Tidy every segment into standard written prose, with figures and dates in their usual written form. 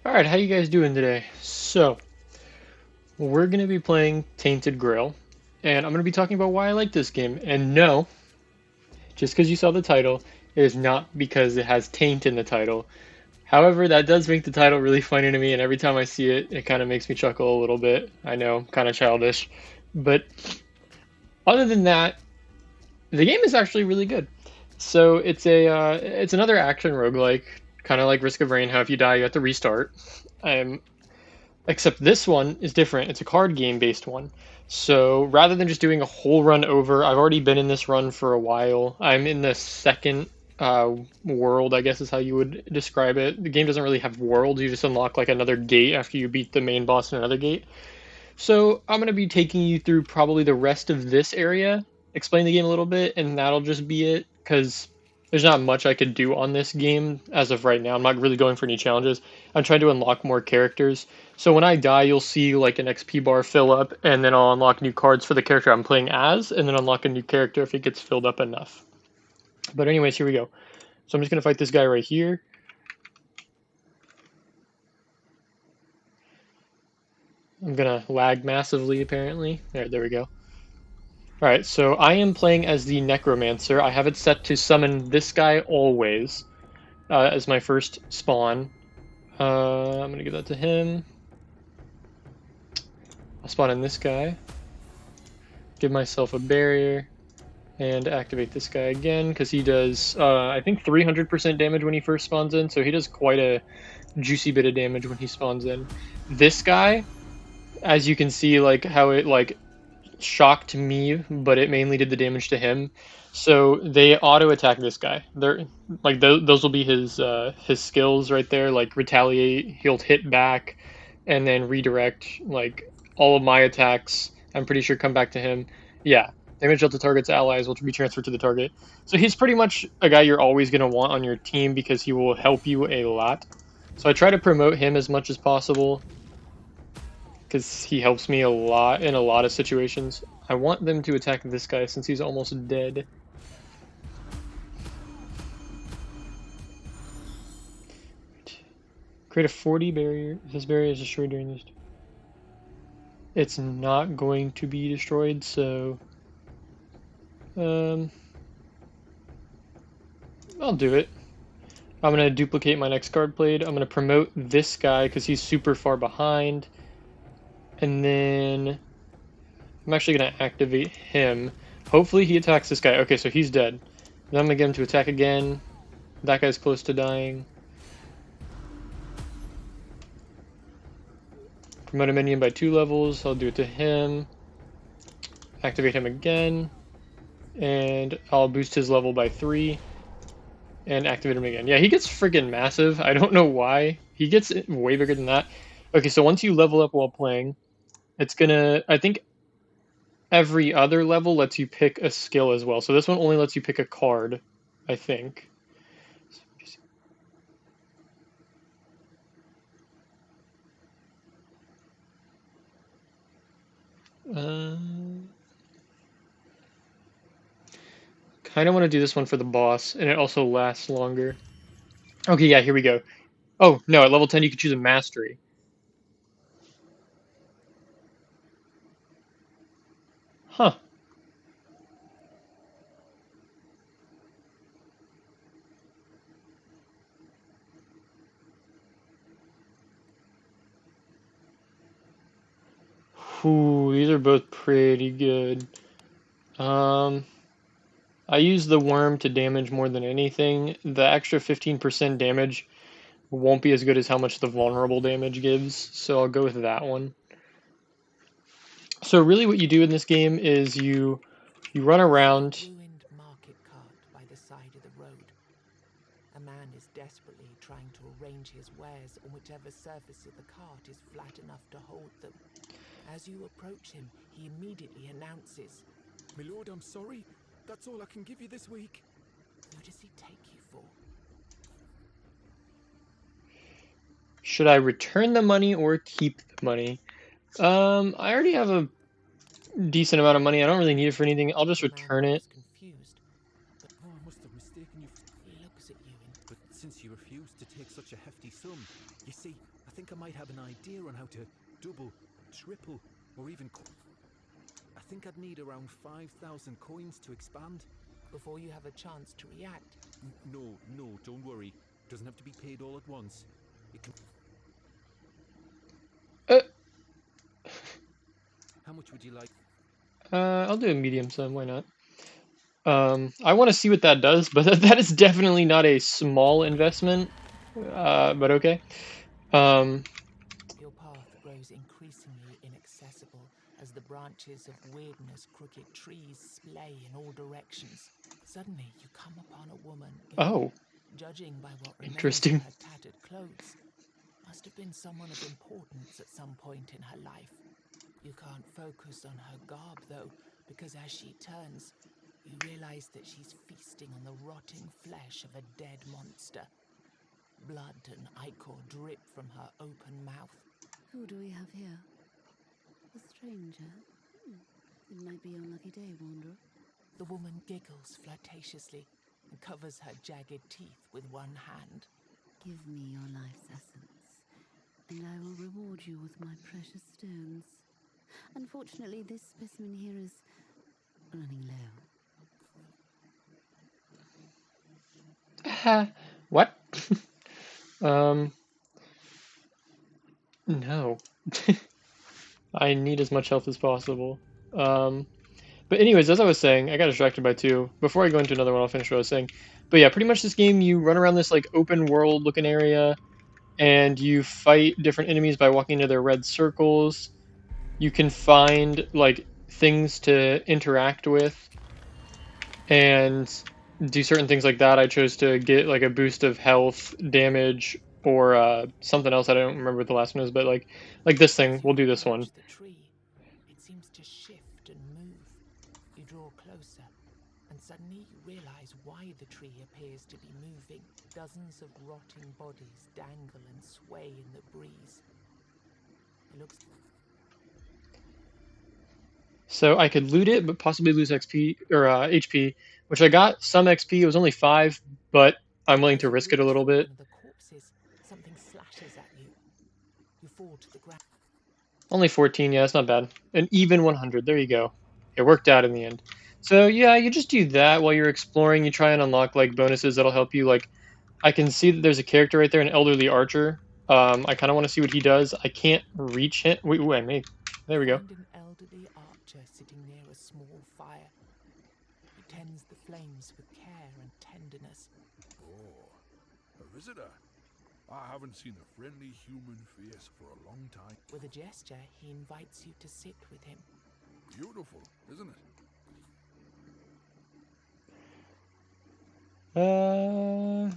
Alright, how you guys doing today? So, we're going to be playing Tainted Grail, and I'm going to be talking about why I like this game. And no, just because you saw the title, it is not because it has taint in the title. However, that does make the title really funny to me, and every time I see it, it kind of makes me chuckle a little bit. I know, kind of childish. But other than that, the game is actually really good. So it's another action roguelike, kind of like Risk of Rain, how if you die you have to restart. Um, Except this one is different. It's a card game based one. So rather than just doing a whole run over, I've already been in this run for a while. I'm in the second world, I guess is how you would describe it. The game doesn't really have worlds. You just unlock like another gate after you beat the main boss in another gate. So I'm going to be taking you through probably the rest of this area, explain the game a little bit, and that'll just be it because there's not much I could do on this game as of right now. I'm not really going for any challenges. I'm trying to unlock more characters. So when I die, you'll see like an XP bar fill up, and then I'll unlock new cards for the character I'm playing as, and then unlock a new character if it gets filled up enough. But anyways, here we go. So I'm just going to fight this guy right here. I'm going to lag massively, apparently. There we go. Alright, so I am playing as the Necromancer. I have it set to summon this guy always as my first spawn. I'm going to give that to him. I'll spawn in this guy. Give myself a barrier. And activate this guy again, because he does, I think 300% damage when he first spawns in, so he does quite a juicy bit of damage when he spawns in. This guy, as you can see, like, how it, like, shocked me, but it mainly did the damage to him. So they auto attack this guy. They're like those will be his skills right there. Like retaliate, he'll hit back, and then redirect. Like all of my attacks, I'm pretty sure come back to him. Yeah, damage dealt to target's allies will be transferred to the target. So he's pretty much a guy you're always gonna want on your team because he will help you a lot. So I try to promote him as much as possible because he helps me a lot in a lot of situations. I want them to attack this guy since he's almost dead. Create a 40 barrier. If this barrier is destroyed during this, it's not going to be destroyed, so I'll do it. I'm going to duplicate my next card played. I'm going to promote this guy because he's super far behind. And then I'm actually going to activate him. Hopefully he attacks this guy. Okay, so he's dead. Then I'm going to get him to attack again. That guy's close to dying. Promote a minion by 2 levels. I'll do it to him. Activate him again. And I'll boost his level by 3. And activate him again. Yeah, he gets freaking massive. I don't know why. He gets way bigger than that. Okay, so once you level up while playing, it's gonna... I think every other level lets you pick a skill as well. So this one only lets you pick a card, I think. Kind of want to do this one for the boss, and it also lasts longer. Okay, yeah, here we go. Oh, no, at level 10 you can choose a mastery. Huh. Ooh, these are both pretty good. I use the worm to damage more than anything. The extra 15% damage won't be as good as how much the vulnerable damage gives, so I'll go with that one. So really what you do in this game is you run around. Ruined market cart by the side of the road. A man is desperately trying to arrange his wares on whichever surface of the cart is flat enough to hold them. As you approach him, he immediately announces, "My lord, I'm sorry. That's all I can give you this week." "Who does he take you for?" Should I return the money or keep the money? I already have a decent amount of money. I don't really need it for anything. I'll just The man return it. looks confused, but Oh, I must have mistaken you. he looks at you But since you refused to take such a hefty sum, you see, I think I might have an idea on how to double, triple, or even... I think I'd need around 5,000 coins to expand. Before you have a chance to react, No, don't worry. Doesn't have to be paid all at once. It can... Uh, How much would you like? I'll do a medium sum. Why not? I want to see what that does, but that is definitely not a small investment. But okay. Um, your path grows increasingly inaccessible as the branches of weirdness crooked trees splay in all directions. Suddenly, you come upon a woman who, oh, judging by what remains of interesting. her tattered clothes, must have been someone of importance at some point in her life. You can't focus on her garb, though, because as she turns, you realize that she's feasting on the rotting flesh of a dead monster. Blood and ichor drip from her open mouth. Who do we have here? A stranger? It might be your lucky day, Wanderer. The woman giggles flirtatiously and covers her jagged teeth with one hand. Give me your life's essence, and I will reward you with my precious stones. Unfortunately, this specimen here is running low. What? Um, no. I need as much health as possible. But anyways, as I was saying, I got distracted by two. Before I go into another one, I'll finish what I was saying. But yeah, pretty much this game, you run around this like open world looking area, and you fight different enemies by walking into their red circles. You can find like things to interact with and do certain things like that. I chose to get like a boost of health, damage, or something else. I don't remember what the last one is, but like this thing, As you we'll do this one. approach the tree, it seems to shift and move. You draw closer, and suddenly you realize why the tree appears to be moving. Dozens of rotting bodies dangle and sway in the breeze. It looks So I could loot it, but possibly lose XP or HP, which I got some XP. It was only 5, but I'm willing as to you risk it a reach little for bit. one of the corpses, something slashes at you. You fall to the ground. Only 14, yeah, that's not bad. An even 100, there you go. It worked out in the end. So yeah, you just do that while you're exploring. You try and unlock like bonuses that'll help you. Like I can see that there's a character right there, an elderly archer. I kind of want to see what he does. I can't reach him. Wait, I may. You There we go. find an elderly archer sitting near a small fire. He tends the flames with care and tenderness. Oh, a visitor. I haven't seen a friendly human face for a long time. With a gesture, he invites you to sit with him. Beautiful, isn't it?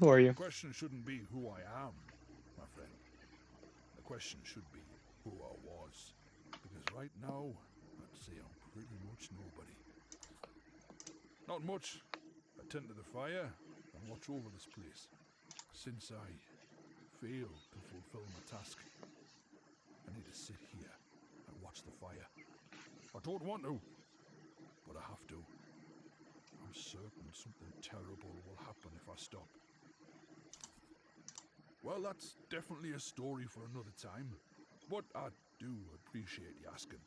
Who are you? The question shouldn't be who I am, my friend. The question should be who I was. Because right now, I'd say I'm pretty much nobody. Not much. I tend to the fire and watch over this place. Since I failed to fulfill my task, I need to sit here and watch the fire. I don't want to, but I have to. I'm certain something terrible will happen if I stop. Well, that's definitely a story for another time, but I do appreciate you asking.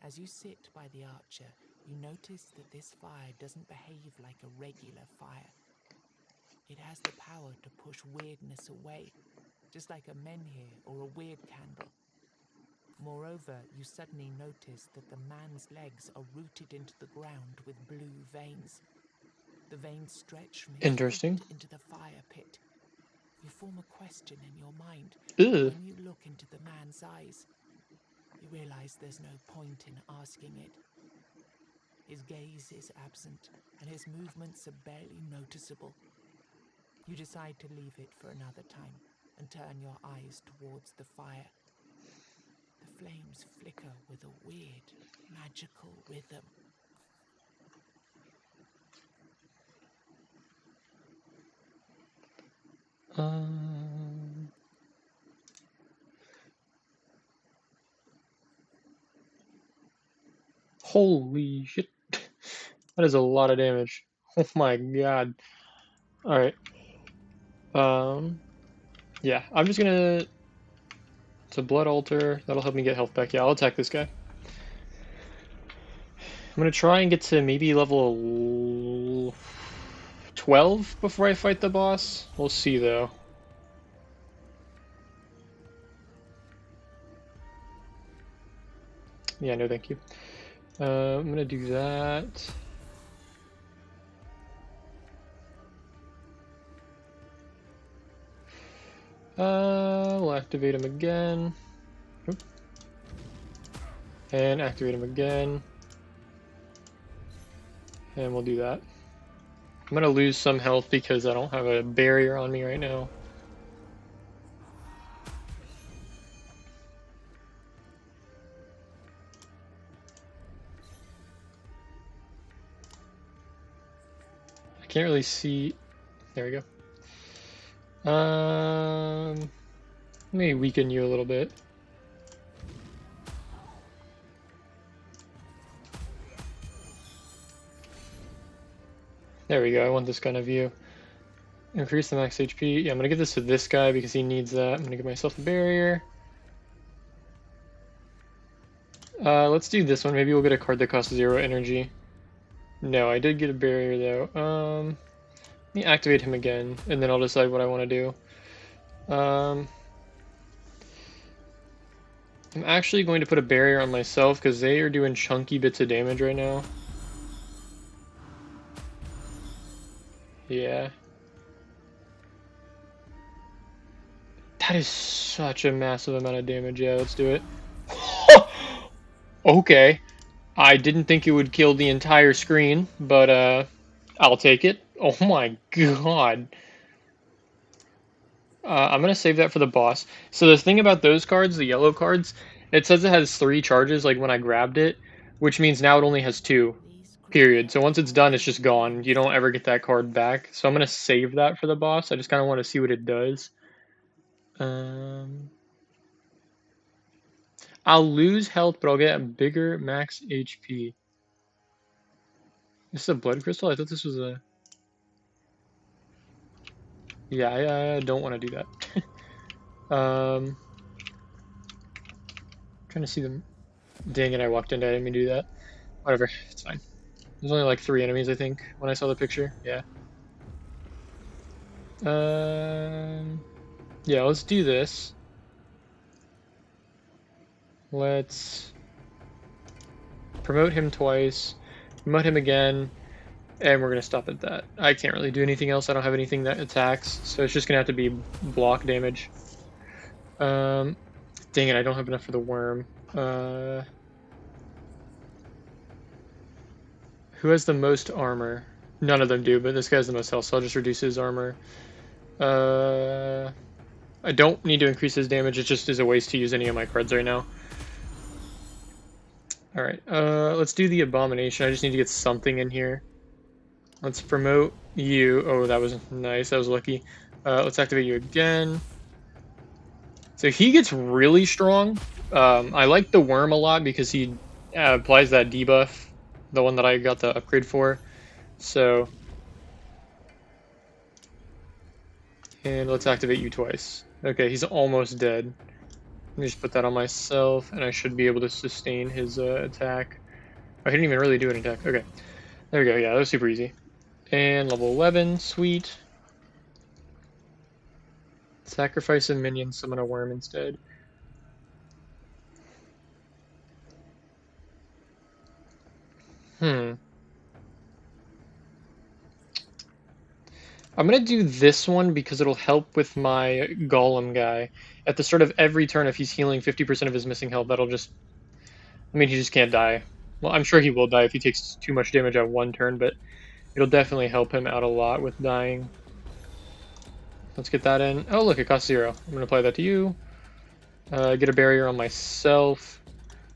As you sit by the archer, you notice that this fire doesn't behave like a regular fire. It has the power to push weirdness away, just like a menhir or a weird candle. Moreover, you suddenly notice that the man's legs are rooted into the ground with blue veins. The veins stretch from his Interesting. feet into the fire pit. You form a question in your mind, but Ugh. when you look into the man's eyes, you realize there's no point in asking it. His gaze is absent, and his movements are barely noticeable. You decide to leave it for another time and turn your eyes towards the fire. The flames flicker with a weird, magical rhythm. Um, Holy shit. That is a lot of damage. Oh my god. Alright. Um, Yeah, I'm just gonna... It's a blood altar. That'll help me get health back. Yeah, I'll attack this guy. I'm gonna try and get to maybe level 12 before I fight the boss. We'll see, though. Yeah, no thank you. I'm gonna do that. We'll activate him again. Oop. And activate him again. And we'll do that. I'm gonna lose some health because I don't have a barrier on me right now. I can't really see. There we go. Let me weaken you a little bit. There we go. I want this kind of view. Increase the max HP. Yeah, I'm gonna give this to this guy because he needs that. I'm gonna give myself a barrier. Let's do this one. Maybe we'll get a card that costs 0 energy. No, I did get a barrier though. Let me activate him again, and then I'll decide what I want to do. I'm actually going to put a barrier on myself because they are doing chunky bits of damage right now. Yeah. That is such a massive amount of damage. Yeah, let's do it. Okay. I didn't think it would kill the entire screen, but I'll take it. Oh my god. I'm gonna save that for the boss. So the thing about those cards, the yellow cards, it says it has 3 charges, like when I grabbed it, which means now it only has 2. Period. So once it's done, it's just gone. You don't ever get that card back. So I'm gonna save that for the boss. I just kind of want to see what it does. I'll lose health, but I'll get a bigger max HP. This is a blood crystal? I thought this was a... Yeah, I don't want to do that. Trying to see them. Dang it, I walked into it. I didn't mean to do that. Whatever, it's fine. There's only like 3 enemies, I think, when I saw the picture. Yeah. Yeah, let's do this. Let's promote him twice, promote him again, and we're gonna stop at that. I can't really do anything else. I don't have anything that attacks, so it's just gonna have to be block damage. Dang it, I don't have enough for the worm. Who has the most armor? None of them do, but this guy has the most health, so I'll just reduce his armor. I don't need to increase his damage, it just is a waste to use any of my cards right now. Alright, let's do the abomination. I just need to get something in here. Let's promote you. Oh, that was nice. That was lucky. Let's activate you again. So he gets really strong. I like the worm a lot because he applies that debuff, the one that I got the upgrade for. So, and let's activate you twice. Okay, he's almost dead. Let me just put that on myself, and I should be able to sustain his attack. I didn't even really do an attack. Okay, there we go. Yeah, that was super easy. And level 11, sweet. Sacrifice a minion, summon a worm instead. I'm gonna do this one because it'll help with my golem guy. At the start of every turn, if he's healing 50% of his missing health, that'll just... I mean, he just can't die. Well, I'm sure he will die if he takes too much damage at one turn, but it'll definitely help him out a lot with dying. Let's get that in. Oh, look, it costs 0. I'm gonna apply that to you. Get a barrier on myself.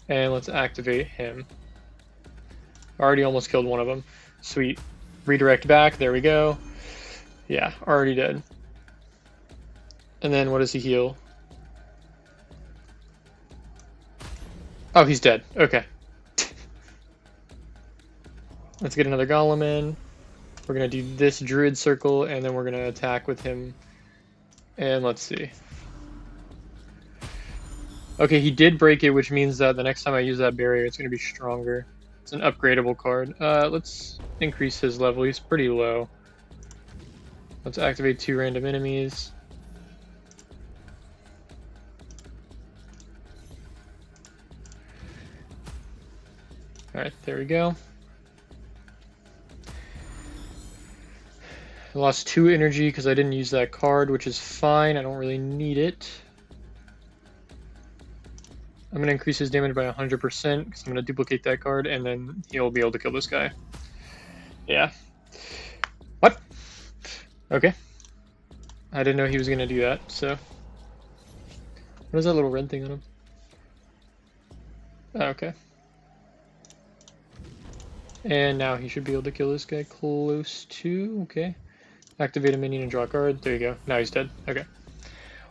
And let's activate him. Already almost killed one of them. Sweet. Redirect back. There we go. Yeah, already dead. And then what does he heal? Oh, he's dead. Okay. Let's get another golem in. We're going to do this druid circle, and then we're going to attack with him. And let's see. Okay, he did break it, which means that the next time I use that barrier, it's going to be stronger. It's an upgradable card. Let's increase his level. He's pretty low. Let's activate 2 random enemies. Alright, there we go. I lost 2 energy because I didn't use that card, which is fine. I don't really need it. I'm going to increase his damage by 100% because I'm going to duplicate that card, and then he'll be able to kill this guy. Yeah. What? Okay. I didn't know he was going to do that, so... What is that little red thing on him? Oh, okay. And now he should be able to kill this guy close to... Okay. Activate a minion and draw a card. There you go. Now he's dead. Okay.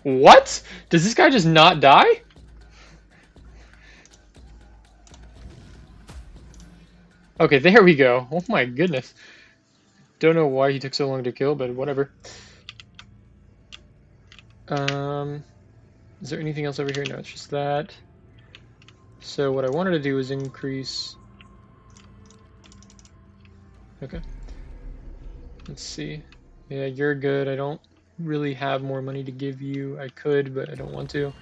What? Does this guy just not die? Okay, there we go. Oh my goodness. Don't know why he took so long to kill, but whatever. Is there anything else over here? No, it's just that. So what I wanted to do is increase... Okay. Let's see. Yeah, you're good. I don't really have more money to give you. I could, but I don't want to.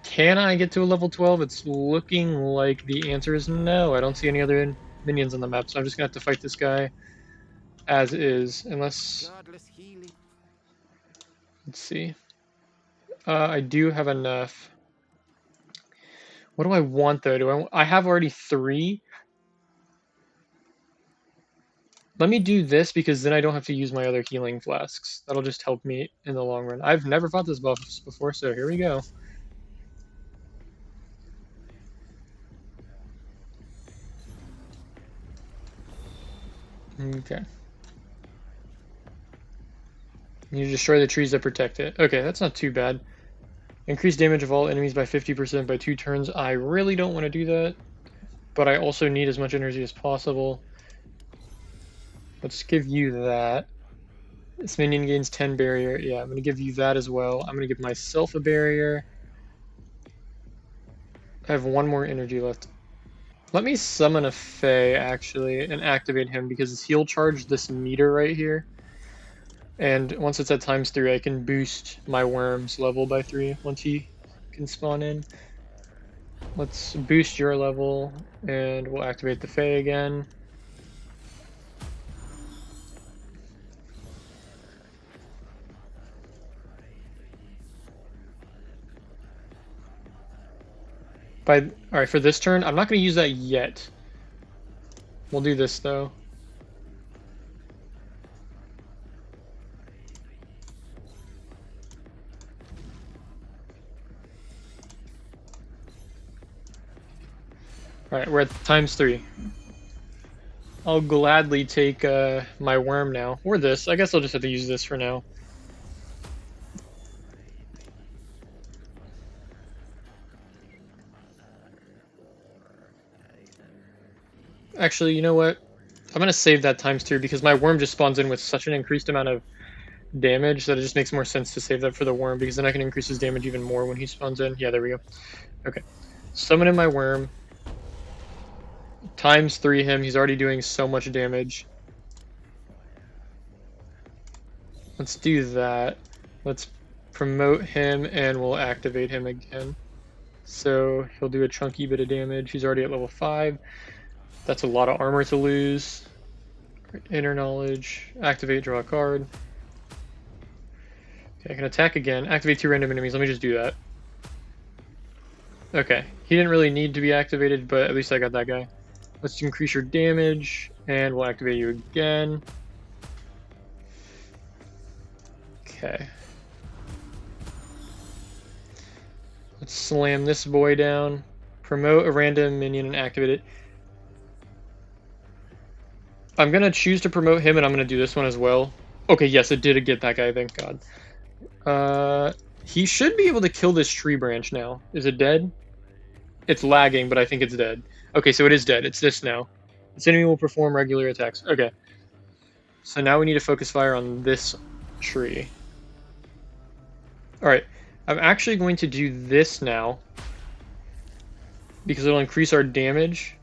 Can I get to a level 12? It's looking like the answer is no. I don't see any other minions on the map, so I'm just gonna have to fight this guy as is, unless... Let's see. I do have enough. What do I want, though? I have already 3. Let me do this, because then I don't have to use my other healing flasks. That'll just help me in the long run. I've never fought this boss before, so here we go. Okay. You destroy the trees that protect it. Okay, that's not too bad. Increase damage of all enemies by 50% by 2 turns. I really don't want to do that, but I also need as much energy as possible. Let's give you that. This minion gains 10 barrier. Yeah, I'm going to give you that as well. I'm going to give myself a barrier. I have 1 more energy left. Let me summon a Fae, actually, and activate him, because he'll charge this meter right here. And once it's at ×3, I can boost my worm's level by 3 once he can spawn in. Let's boost your level, and we'll activate the Fae again. Alright, for this turn, I'm not going to use that yet. We'll do this, though. Alright, we're at ×3. I'll gladly take my worm now. Or this. I guess I'll just have to use this for now. Actually, you know what? I'm going to save that ×2 because my worm just spawns in with such an increased amount of damage that it just makes more sense to save that for the worm, because then I can increase his damage even more when he spawns in. Yeah, there we go. Okay. Summon in my worm. ×3 him. He's already doing so much damage. Let's do that. Let's promote him and we'll activate him again. So he'll do a chunky bit of damage. He's already at level 5. That's a lot of armor to lose. Inner knowledge. Activate, draw a card. Okay, I can attack again. Activate 2 random enemies. Let me just do that. Okay, he didn't really need to be activated, but at least I got that guy. Let's increase your damage, and we'll activate you again. Okay. Let's slam this boy down. Promote a random minion and activate it. I'm gonna choose to promote him, and I'm gonna do this one as well. Okay, yes, it did get that guy, thank God. He should be able to kill this tree branch now. Is it dead? It's lagging, but I think it's dead. Okay, so it is dead. It's this now. This enemy will perform regular attacks. Okay. So now we need to focus fire on this tree. Alright, I'm actually going to do this now because it'll increase our damage.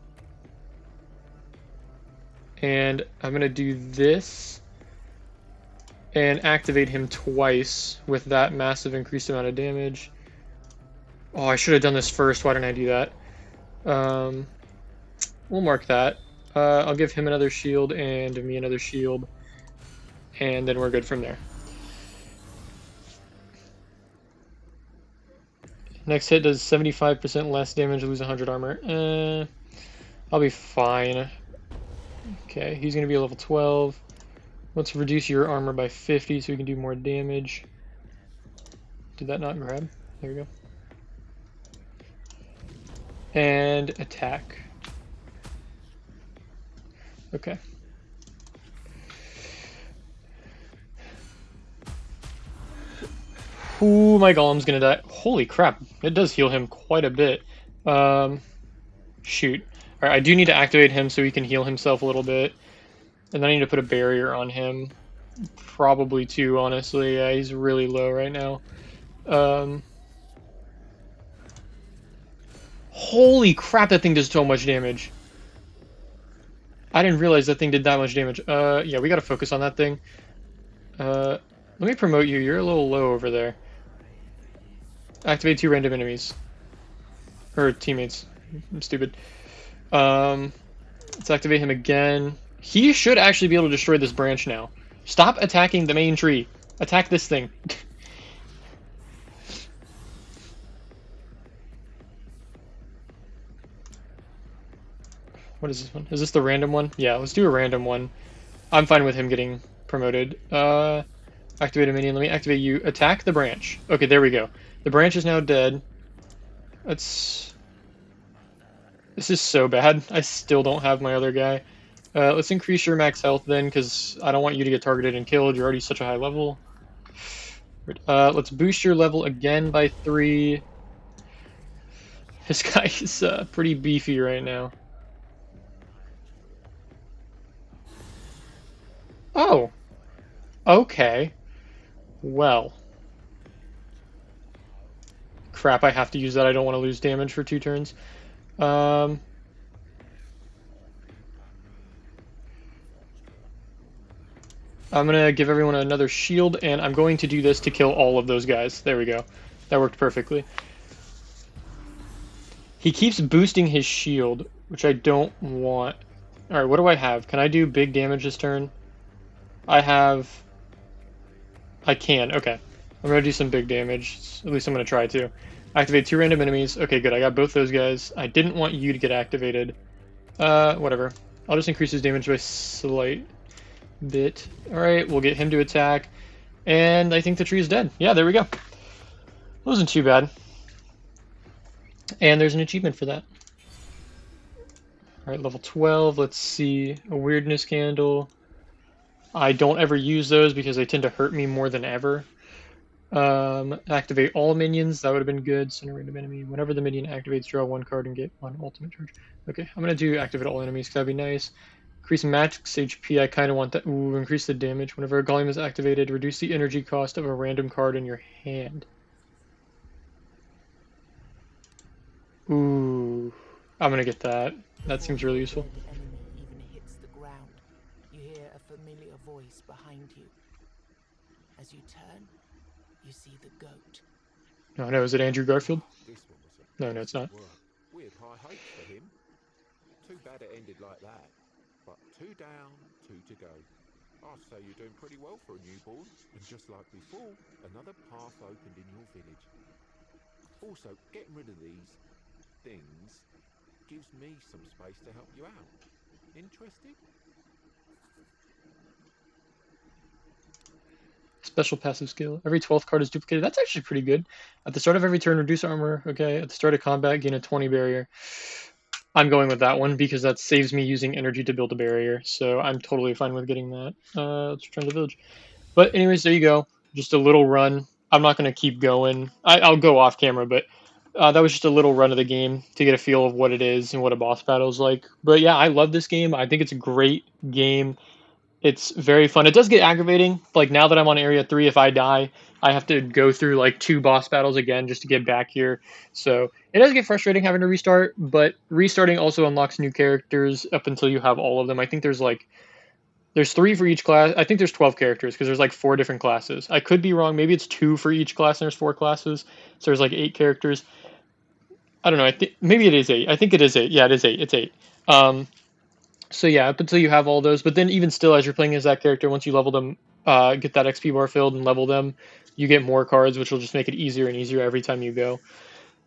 And I'm going to do this and activate him twice with that massive increased amount of damage. Oh, I should have done this first. Why didn't I do that? We'll mark that. I'll give him another shield and me another shield. And then we're good from there. Next hit does 75% less damage, lose 100 armor. I'll be fine. Okay, he's going to be a level 12. Let's reduce your armor by 50 so we can do more damage. Did that not grab? There we go. And attack. Okay. Ooh, my golem's gonna die. Holy crap, it does heal him quite a bit. Shoot. Alright, I do need to activate him so he can heal himself a little bit. And then I need to put a barrier on him. Probably two, honestly. Yeah, he's really low right now. Holy crap, that thing does so much damage. I didn't realize that thing did that much damage. Yeah, we gotta focus on that thing. Let me promote you. You're a little low over there. Activate 2 random enemies. Or teammates. I'm stupid. Let's activate him again. He should actually be able to destroy this branch now. Stop attacking the main tree. Attack this thing. What is this one? Is this the random one? Yeah, let's do a random one. I'm fine with him getting promoted. Activate a minion. Let me activate you. Attack the branch. Okay, there we go. The branch is now dead. This is so bad. I still don't have my other guy. Let's increase your max health then, because I don't want you to get targeted and killed. You're already such a high level. Let's boost your level again by 3. This guy is pretty beefy right now. Oh. Okay. Well. Crap, I have to use that. I don't want to lose damage for 2 turns. I'm gonna give everyone another shield, and I'm going to do this to kill all of those guys. There we go. That worked perfectly. He keeps boosting his shield, which I don't want. Alright, what do I have? Can I do big damage this turn? I can, okay. I'm gonna do some big damage. At least I'm gonna try to. Activate 2 random enemies. Okay, good. I got both those guys. I didn't want you to get activated. Whatever. I'll just increase his damage by slight bit. Alright, we'll get him to attack. And I think the tree is dead. Yeah, there we go. Wasn't too bad. And there's an achievement for that. Alright, level 12. Let's see. A weirdness candle. I don't ever use those because they tend to hurt me more than ever. Activate all minions. That would have been good. Send a random enemy. Whenever the minion activates, draw 1 card and get 1 ultimate charge. Okay, I'm going to do activate all enemies because that'd be nice. Increase max HP. I kind of want that. Ooh, increase the damage. Whenever a golem is activated, reduce the energy cost of a random card in your hand. Ooh, I'm going to get that. That seems really useful. The enemy even hits the ground. You hear a familiar voice behind you. As you turn, you see the goat. Oh no, is it Andrew Garfield? This one was a No, it's not. work. We had high hopes for him. Too bad it ended like that. But 2 down, 2 to go. I'd say you're doing pretty well for a newborn. And just like before, another path opened in your village. Also, getting rid of these things gives me some space to help you out. Interested? Special passive skill. Every 12th card is duplicated. That's actually pretty good. At the start of every turn, reduce armor. Okay. At the start of combat, gain a 20 barrier. I'm going with that one because that saves me using energy to build a barrier. So I'm totally fine with getting that. Let's return to the village. But anyways, there you go. Just a little run. I'm not going to keep going. I'll go off camera, but that was just a little run of the game to get a feel of what it is and what a boss battle is like. But yeah, I love this game. I think it's a great game. It's very fun. It does get aggravating. Like now that I'm on area 3, if I die, I have to go through like 2 boss battles again just to get back here. So it does get frustrating having to restart, but restarting also unlocks new characters up until you have all of them. I think there's 3 for each class. I think there's 12 characters because there's like 4 different classes. I could be wrong. Maybe it's 2 for each class and there's 4 classes. So there's like 8 characters. I don't know. I think maybe it is 8. I think it is 8. Yeah, it is 8. It's 8. So yeah, up until you have all those, but then even still, as you're playing as that character, once you level them, get that XP bar filled and level them, you get more cards, which will just make it easier and easier every time you go.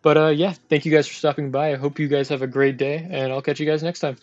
But yeah, thank you guys for stopping by. I hope you guys have a great day, and I'll catch you guys next time.